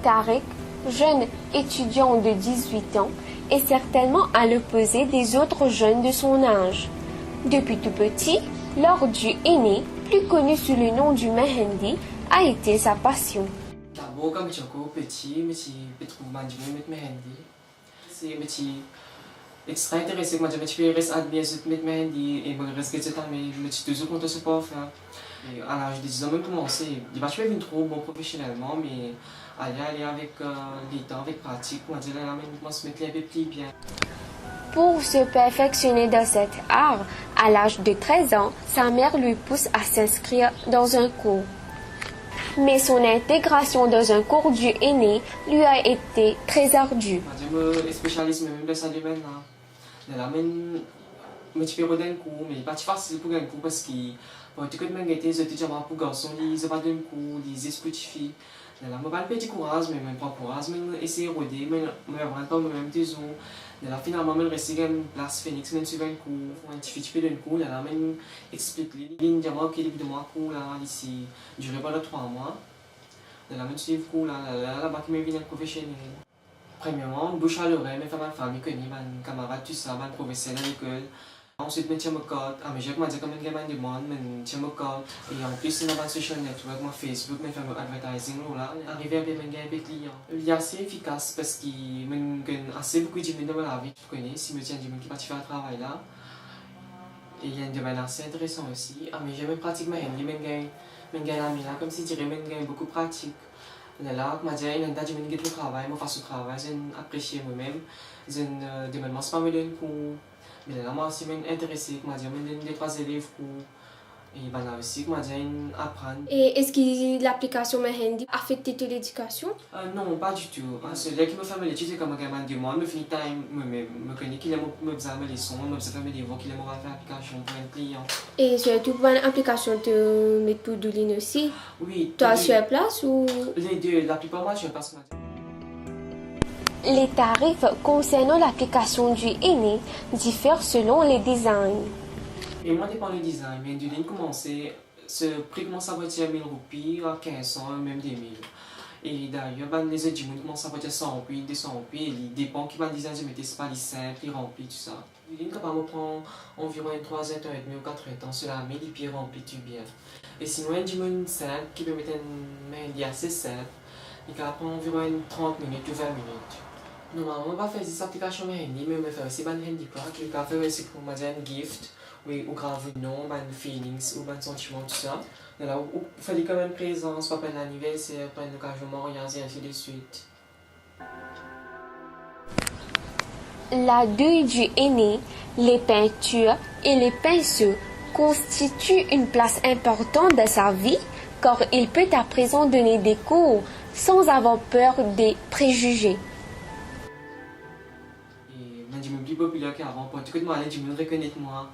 Tarek, jeune étudiant de 18 ans, est certainement à l'opposé des autres jeunes de son âge. Depuis tout petit, l'art du henné, plus connu sous le nom du mehendi, a été sa passion. D'abord, quand j'étais petit, je trouve que mehendi. C'est extra intéressant, je reste admiré de mehendi et je reste je suis toujours content de ce pas faire. À l'âge de 10 ans, même commencé, je ne suis pas trop bon professionnellement, mais aller avec le temps, avec pratique, je se mettre un peu plus bien. Pour se perfectionner dans cet art, à l'âge de 13 ans, sa mère lui pousse à s'inscrire dans un cours. Mais son intégration dans un cours du henné lui a été très ardue. Je suis spécialiste même dans ça maintenant. Je suis dans un cours, mais pas facile pour un cours parce que quand je suis pour garçons, ils pas d'un cours, ils expliquent. Je n'ai pas petit courage, mais je prends courage, je essayer de roder, je ne prends pas même des eaux. Finalement, je reste dans une place Phoenix, je suis dans un cours, un petit peu d'un cours, je explique les lignes de moi, qui de moi, cours ici, duré pendant 3 mois. Je suis cours là-bas qui me vient professionnel. Premièrement, bouche à l'oreille, mes famille connue, mes camarades, tout ça, mes professeurs à l'école. Ensuite, je tiens mon code. À mesure que je dis que je demande, je tiens mon code. Et en plus, je suis social network, mon Facebook, je fais advertising. Arriver à bien gagner des clients. Il est assez efficace parce que je gagne assez beaucoup de gens dans ma vie. Tu connais, si je tiens des gens qui partent faire le travail là. Et il y a un domaine assez intéressant aussi. À mesure que je pratique ma handy, je gagne la là, comme si je dirais, je gagne beaucoup de pratique. Là, je dis, il y a un tas de gens qui font le travail, je fais le travail, j'apprécie moi-même. Je ne demande pas me donner pour. Mais là, moi aussi, je suis intéressé, je donne des 3 élèves pour. Et là aussi, je apprendre. Et est-ce que l'application Mehendi affecte ton éducation? Non, pas du tout. Celui qui me fait l'étude, c'est comme un demande, je finis time, je connais qu'il me faisait mes leçons, je faisais mes devoirs, qu'il me fait l'application pour un client. Et surtout pour une application de mettre pour Douline aussi? Oui. Toi, sur place ou? Les deux, la plupart moi, je passe. Les tarifs concernant l'application du henné diffèrent selon les designs. Et moi, dépend du design, mais du ligne commencer, ce prix commence à partir de 1000 roupies à 1500, même 2000. Et d'ailleurs, les autres gens commencent à partir de 100 roupies, 200 roupies, et il dépend qui va le design, je mettais pas les simples, les remplis, tout ça. Le ligne capable de prendre environ 3 heures et demie ou 4 heures, cela met les pieds remplis tout bien. Et sinon, un diamant simple qui peut mettre une main assez simple, il peut prendre environ 30 minutes ou 20 minutes. Normalement, on va faire des applications Mehendi, mais on va faire aussi des handicrafts, on va faire aussi pour un gift, ou grave nom, des feelings, ou des sentiments, tout ça. Il fallait quand même présence, pas un anniversaire, pas une occasion mariage et ainsi de suite. La douille du henné, les peintures et les pinceaux constituent une place importante dans sa vie, car il peut à présent donner des cours sans avoir peur des préjugés. Et je suis plus populaire qu'avant, parce que moi, je me reconnais moi.